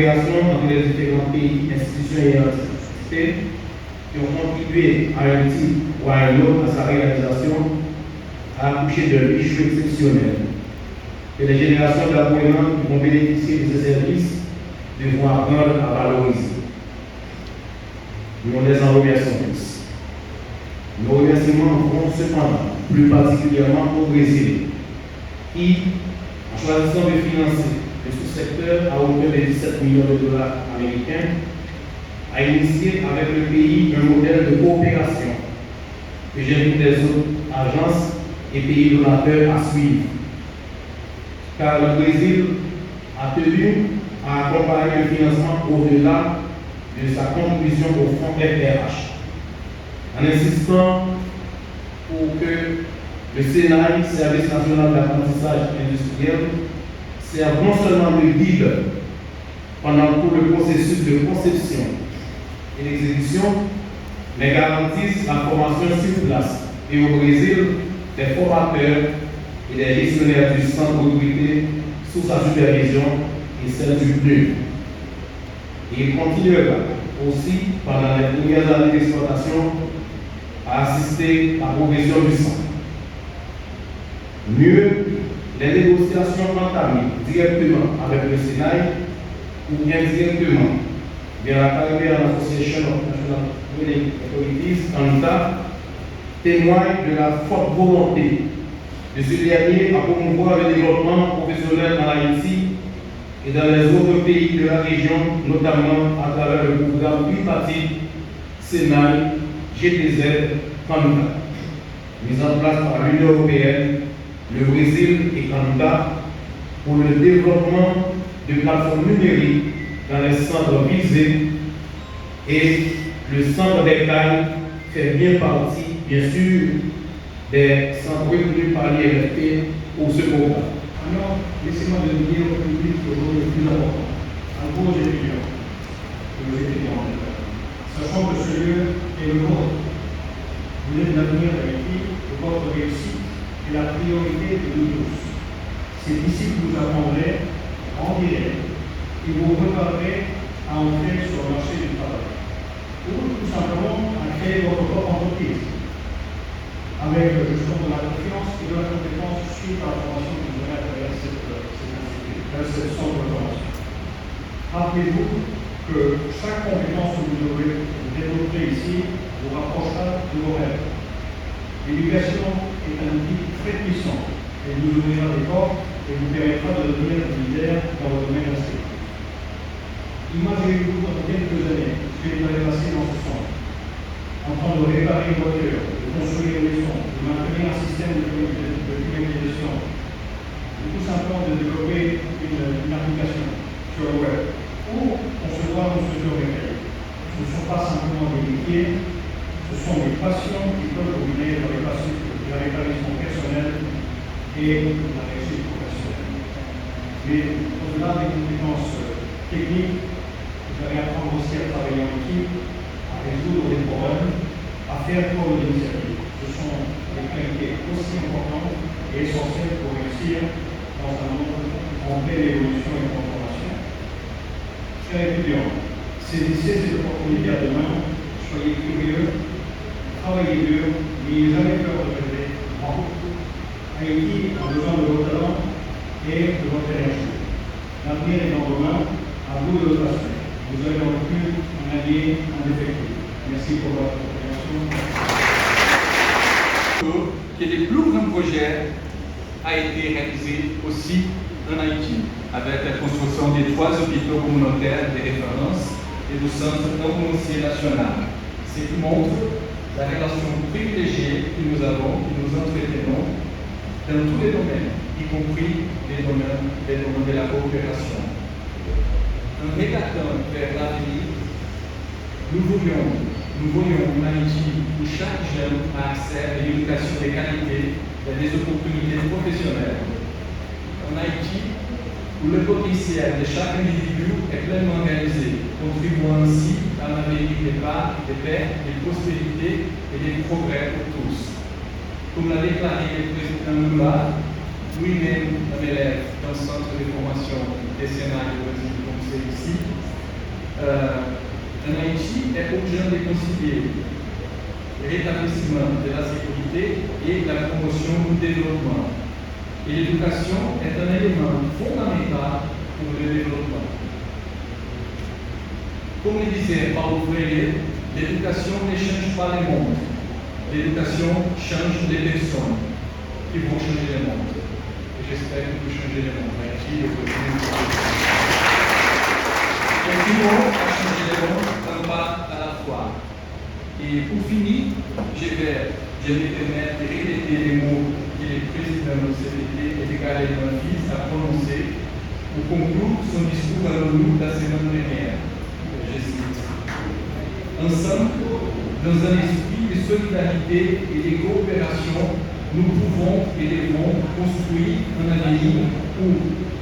coopération entre les différents pays, institutions et entités qui ont contribué à un titre ou à un autre à sa réalisation a accouché de bijoux exceptionnels que les générations d'apprenants qui vont bénéficier de ces services devront apprendre à valoriser. Nous les en remercions tous. Nos remerciements vont cependant plus particulièrement au Brésil, qui, en choisissant de financer le sous-secteur à hauteur de 17 millions de dollars américains, a initié avec le pays un modèle de coopération que j'invite les autres agences et pays donateurs à suivre. Car le Brésil a tenu à accompagner le financement au-delà de sa contribution au fonds FRH, en insistant pour que le SENAI, Service national d'apprentissage industriel, serve non seulement de guide pendant tout le processus de conception et d'exécution, mais garantisse la formation sur place et au Brésil des formateurs et des gestionnaires du centre recrutés sous sa supervision et celle du PNU. Et il continuera aussi pendant les premières années d'exploitation à assister à la progression du centre. Mieux, les négociations entamées directement avec le SENAI ou indirectement via la Caribbean Association of National Training Authorities, CANTA, témoignent de la forte volonté de ce dernier à promouvoir le développement professionnel en Haïti et dans les autres pays de la région, notamment à travers le programme bipartite SENAI GTZ CANTA, mis en place par l'Union européenne, le Brésil et Canada pour le développement de plateformes numériques dans les centres visés, et le centre des Cailles fait bien partie, bien sûr, des centres reconnus par l'IRFP pour ce programme. Alors, laissez-moi devenir au public le plus important, un gros étudiant, que vous étudiants, sachant que ce lieu est le vôtre. Vous êtes l'avenir d'Haïti, de votre réussite et la priorité de nous tous. C'est d'ici que vous apprendrez en direct et vous préparerez à entrer sur le marché du travail. Ou tout simplement à créer votre propre entreprise, avec justement de la confiance et de la compétence suite à la formation que vous aurez à travers cet institut, cette centre de formation. Rappelez-vous que chaque compétence que vous aurez développée ici vous rapprochera de vos rêves. L'éducation est un outil très puissant. Elle vous ouvrira des portes et vous permettra de devenir un leader dans votre domaine respectif. Imaginez-vous dans quelques années ce que vous allez passer dans ce centre, en train de réparer une voiture, de construire une maison, de maintenir un système de climatisation, ou tout simplement de développer une application sur le web, ou concevoir une structure mécanique. Ce ne sont pas simplement des métiers, ce sont des passions qui peuvent combiner la réparation personnelle et la réussite professionnelle. Mais au-delà des compétences techniques, vous allez apprendre aussi à travailler en équipe, à résoudre des problèmes, à faire preuve d'initiative. Ce sont des qualités aussi importantes et essentielles pour réussir dans un monde en pleine évolution et transformation. Chers étudiants, saisissez cette opportunité à demain, soyez curieux, travaillez dur, n'ayez jamais peur de rêver grand. Haïti a besoin de vos talents et de votre énergie. L'avenir est dans vos mains, à vous de le passer. Vous avez dans le plus un allié indéfectible. Merci pour votre attention. Que le plus grand projet a été réalisé aussi en Haïti, avec la construction des 3 hôpitaux communautaires de référence et du centre ambulancier national. Ce qui montre la relation privilégiée que nous avons, que nous entretenons dans tous les domaines, y compris les domaines de la coopération. En regardant vers l'avenir, nous voyons une Haïti où chaque jeune a accès à une éducation de qualité et à des opportunités professionnelles. En Haïti, où le potentiel de chaque individu est pleinement réalisé, contribuant ainsi à un avenir de paix, de prospérité et de progrès pour tous. Comme l'a déclaré le président Lula, lui-même un élève d'un centre de formation des Sénats du Brésil, comme celui-ci, en Haïti est urgent de concilier le rétablissement de la sécurité et la promotion du développement. Et l'éducation est un élément fondamental pour le développement. Comme le disait Paulo Freire, l'éducation ne change pas le monde. L'éducation change les personnes qui vont changer le monde. Et j'espère que vous changez le monde. Haïti, continuons à changer le monde un pas à la fois. Et pour finir, je vais me permettre de répéter les mots que le président de l'OCDT, Edgar Fils, a prononcés pour conclure son discours à l'ONU la semaine dernière. Je cite: ensemble, dans un esprit de solidarité et de coopération, nous pouvons et devons construire un avenir où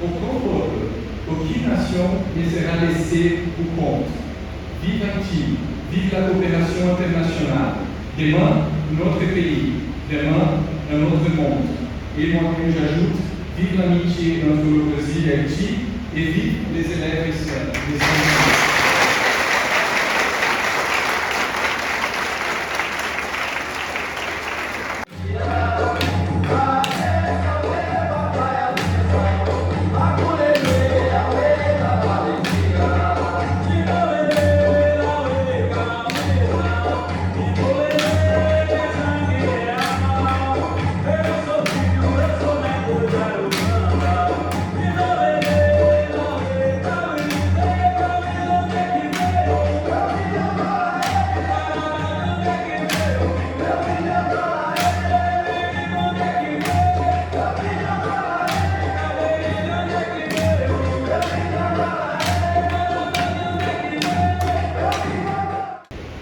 aucun peuple, aucune nation ne sera laissée pour compte. Vive Haïti, vive la coopération internationale. Demain, notre pays. Demain, un autre monde. Et moi-même, j'ajoute, vive l'amitié entre le Brésil et Haïti et vive les élèves haïtiens.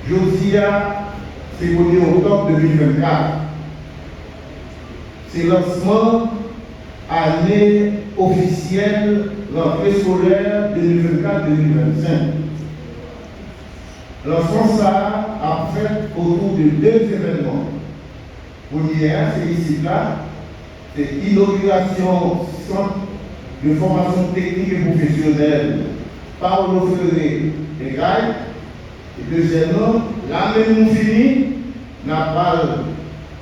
Josia, c'est connu en octobre 2024. C'est lancement année officielle rentrée scolaire 2024-2025. Lancement ça a fait autour de deux événements. Premier, c'est ici là, c'est l'inauguration centre de formation technique et professionnelle par le Ferré et Gaï. Et deuxièmement, la même fini n'a pas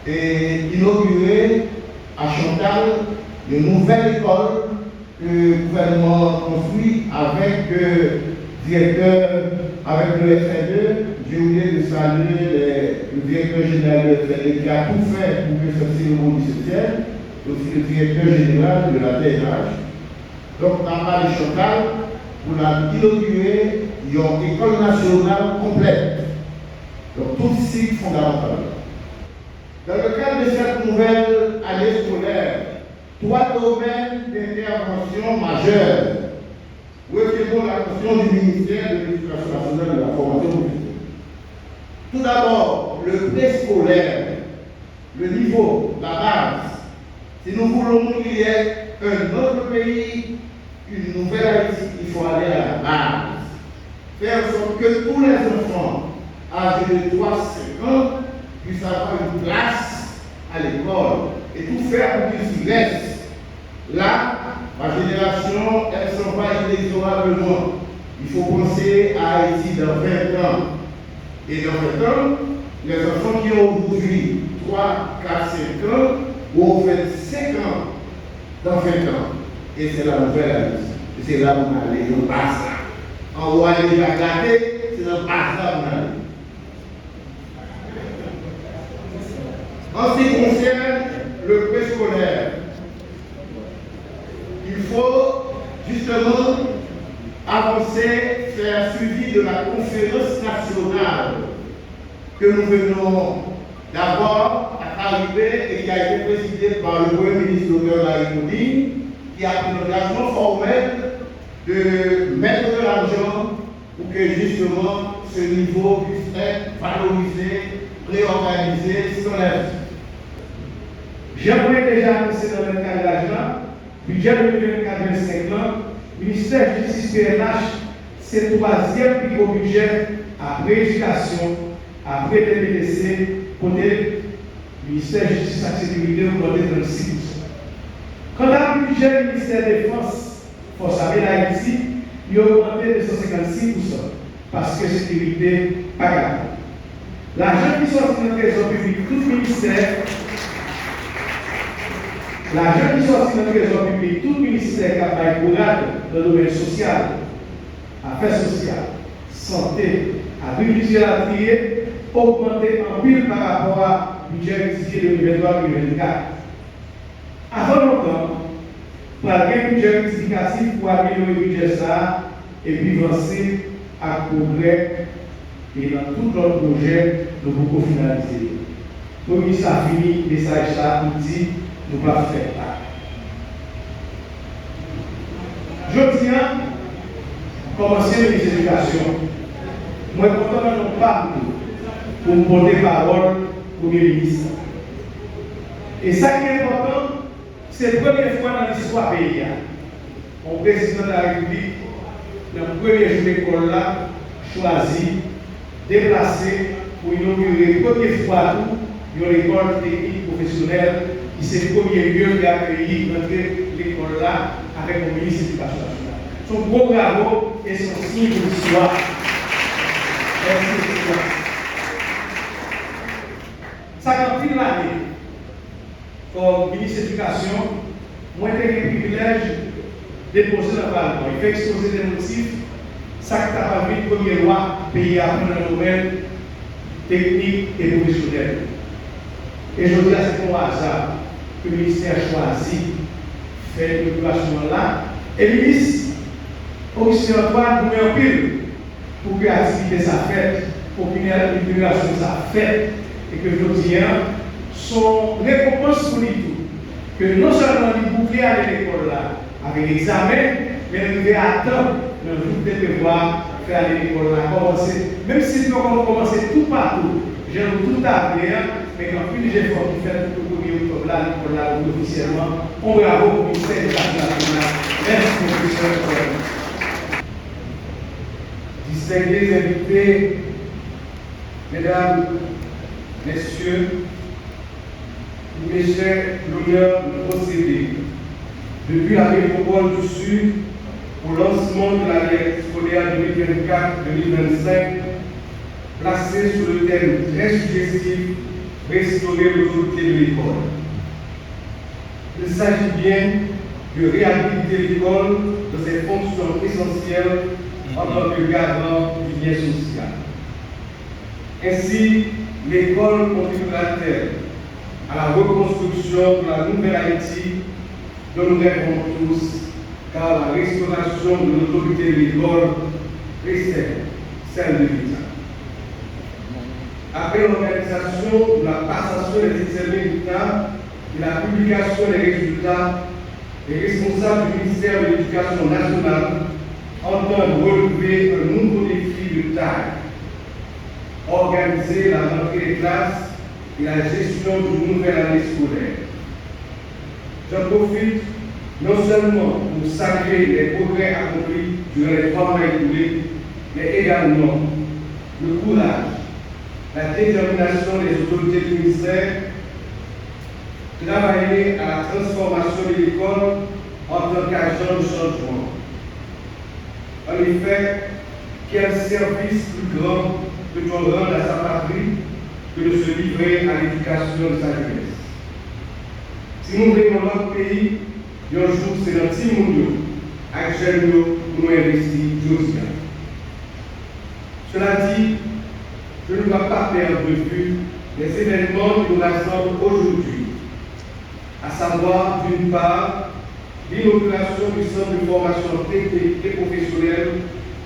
inauguré à Chantal une nouvelle école que le gouvernement construit avec le directeur, avec le FNE. J'ai oublié de saluer le directeur général de FNE qui a tout fait pour que ce cérémonie se tienne, aussi le directeur général de la TNH. Donc, on a parlé de Chantal pour l'inaugurer une école nationale complète. Donc, tout cycle fondamental. Dans le cadre de cette nouvelle année scolaire, trois domaines d'intervention majeurs retirons l'attention du ministère de l'Éducation nationale et de la formation professionnelle. Tout d'abord, le préscolaire, le niveau, la base. Si nous voulons qu'il y ait un autre pays, une nouvelle Haïti, il faut aller à la base. Faire en sorte que tous les enfants âgés de 3-5 ans puissent avoir une place à l'école et tout faire pour qu'ils s'y restent. Là, ma génération, elle ne s'en va inexorablement. Il faut penser à Haïti dans 20 ans. Et dans 20 ans, les enfants qui ont aujourd'hui 3, 4, 5 ans auront fait 5 ans dans 20 ans. Et c'est la nouvelle Haïti. Et c'est là où on allait, on passe là. En haut, aller déjà gâter, c'est dans le passe là où on allait. En ce qui concerne le préscolaire, il faut justement avancer, faire suivi de la conférence nationale que nous venons d'abord à arriver et qui a été présidée par le Premier ministre Dr Larry, qui a pris l'engagement formel de mettre de l'argent pour que justement ce niveau puisse être valorisé, réorganisé, s'enlève. J'aimerais déjà annoncer dans le cadre de l'argent, budget 2024-2025, le ministère de Justice PNH, c'est le troisième plus gros budget après éducation, après les PDC, côté ministère de Justice et Sécurité, vous donnez 36%. Quant à le budget du ministère de Défense, Force armée d'Haïti, il a augmenté de 156% parce que sécurité pas grave. L'argent qui sort dans le trésor public, tout ministère, l'argent qui sort dans le trésor public, tout ministère qui a pour dans le domaine social, affaires sociales, santé, agriculture à trier, augmenté en pile par rapport à budget rectifié de 2023-2024. Avant longtemps, pour un budget rectificatif pour améliorer le budget ça et puis avancer à progrès et dans tout notre projet, nous pouvons finaliser. Pour que ça finit, le message ça, nous dit, nous ne pouvons pas faire ça. Je tiens, commencer l'éducation. Moi, pourtant, je ne parle pour me porter parole pour mes ministres. Et ça qui est important, c'est la première fois dans l'histoire du pays. Mon président de la République, dans le premier jour de l'école là, choisi, déplacé pour inaugurer la première fois une école technique professionnelle qui c'est le premier lieu qui a accueilli l'école là avec le ministre de l'Éducation nationale. Son gros bravo et son signe de l'histoire. Ça a pris l'année. Comme ministre de l'Éducation, moi j'ai eu le privilège de déposer dans le Parlement. Il fait exposer des motifs. Ça qui a permis de première loi pays à dans le domaine technique et professionnel. Et je dis à ce hasard que le ministère a choisi de faire une population là. Et le ministre, au Antoine, nous met en pile pour que l'activité soit faite, pour que l'immigration soit faite, et que je dis, son récompense pour nous, que non seulement nous pouvons aller à l'école là, avec l'examen, mais nous devons attendre, nous devons devoir faire aller à l'école là, commencer, même si nous avons commencé tout partout, j'ai tout à faire, mais quand plus j'ai effort pour faire tout le premier là, l'école là, officiellement, on bravo au ministère de l'Éducation nationale. Merci, professeur. Distingués invités, mesdames, messieurs, mes chers l'honneur de procéder depuis la métropole du Sud au lancement de l'année scolaire 2024-2025, placé sur le thème très suggestif restaurer l'autorité de l'école. Il s'agit bien de réhabiliter l'école dans ses fonctions essentielles en tant que garant du bien social. Ainsi, l'école contribuera-t-elle à la reconstruction de la nouvelle Haïti dont nous rêvons tous, car la restauration de l'autorité de l'école précède celle de l'État. Après l'organisation de la passation des examens d'État et la publication des résultats, les responsables du ministère de l'Éducation nationale entendent relever un nouveau défi de taille, organiser la rentrée des classes et la gestion d'une nouvelle année scolaire. J'en profite non seulement pour saluer les progrès accomplis durant les 3 mois écoulés, mais également le courage, la détermination des autorités du ministère, travailler à la transformation de l'école en tant qu'agent de changement. En effet, quel service plus grand peut-on rendre à sa patrie que de se livrer à l'éducation de sa jeunesse? Si nous voulons notre pays, un jour c'est dans petit monde, avec jeunes pour nous investir aujourd'hui. Cela dit, je ne dois pas perdre de vue les événements qui nous rassemblent aujourd'hui, à savoir d'une part l'inauguration du centre de formation technique et professionnelle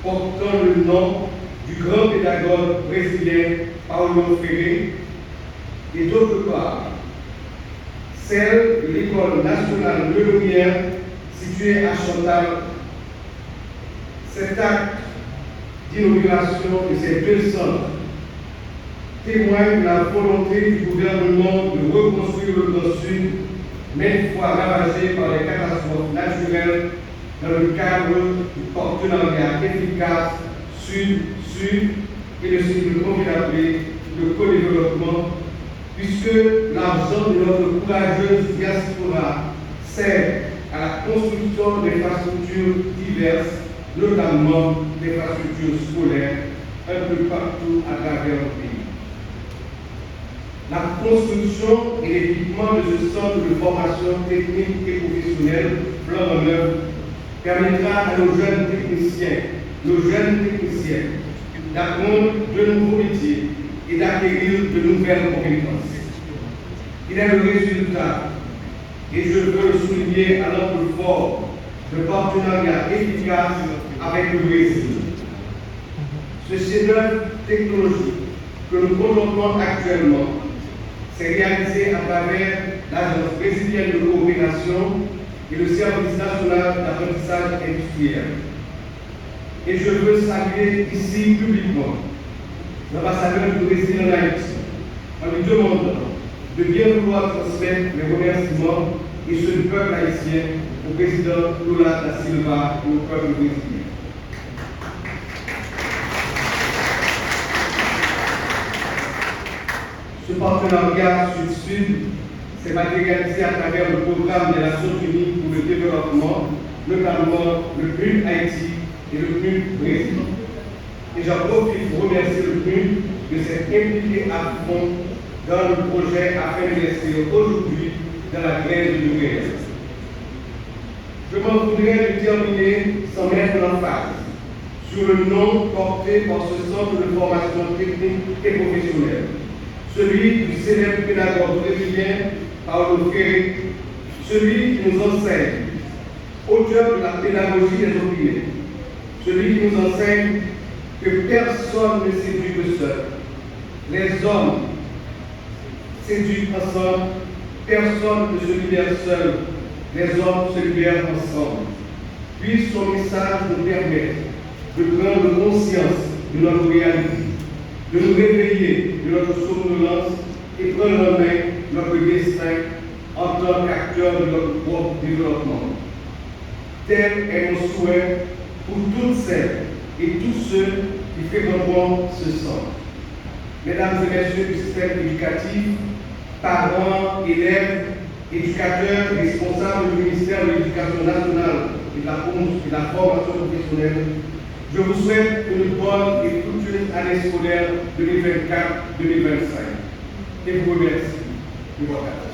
portant le nom du grand pédagogue brésilien Paulo Freire, et d'autre part celle de l'école nationale de Louvière située à Chantal. Cet acte d'inauguration de ces deux centres témoigne de la volonté du gouvernement de reconstruire le Grand Sud, maintes fois ravagé par les catastrophes naturelles, dans le cadre du partenariat efficace Sud-Sud et de ce que l'on peut appeler le co-développement, puisque l'argent de notre courageuse diaspora sert à la construction d'infrastructures diverses notamment d'infrastructures scolaires un peu partout à travers le pays. La construction et l'équipement de ce centre de formation technique et professionnelle flambant neuf permettra à nos jeunes techniciennes d'apprendre de nouveaux métiers et d'acquérir de nouvelles compétences. Il est le résultat, et je veux le souligner à l'angle fort, de partenariat efficace avec le Brésil. Ce chef-d'œuvre technologique que nous contemplons actuellement s'est réalisé à travers l'Agence brésilienne de coopération et le Service national d'apprentissage industriel. Et je veux saluer ici publiquement l'ambassadeur du Brésil en Haïti en lui demandant de bien vouloir transmettre mes remerciements et ceux du peuple haïtien au président Lula da Silva et au peuple brésilien. Ce partenariat Sud-Sud s'est matérialisé à travers le programme des Nations Unies pour le développement, notamment le PNUD Haïti et le PNUD Brésil. Et j'en profite pour remercier le PNUD de s'être impliqué à fond dans le projet afin d'investir aujourd'hui dans la grève de l'URL. Je m'en voudrais de terminer sans mettre l'emphase sur le nom porté par ce centre de formation technique et professionnelle, celui du célèbre pédagogue brésilien Paulo Freire, celui qui nous enseigne, auteur de la pédagogie des opinions, celui qui nous enseigne que personne ne s'éduque seul. Les hommes s'éduquent ensemble, personne ne se libère seul, les hommes se libèrent ensemble. Puisse son message nous permettre de prendre conscience de notre réalité, de nous réveiller de notre somnolence et prendre en main notre destin en tant qu'acteur de notre propre développement. Tel est mon souhait pour toutes celles et tous ceux qui fréquenteront ce centre. Mesdames et messieurs du système éducatif, parents, élèves, éducateurs, responsables du ministère de l'Éducation nationale et de la formation professionnelle, je vous souhaite une bonne et fructueuse année scolaire 2024-2025. Et vous remercie de votre attention.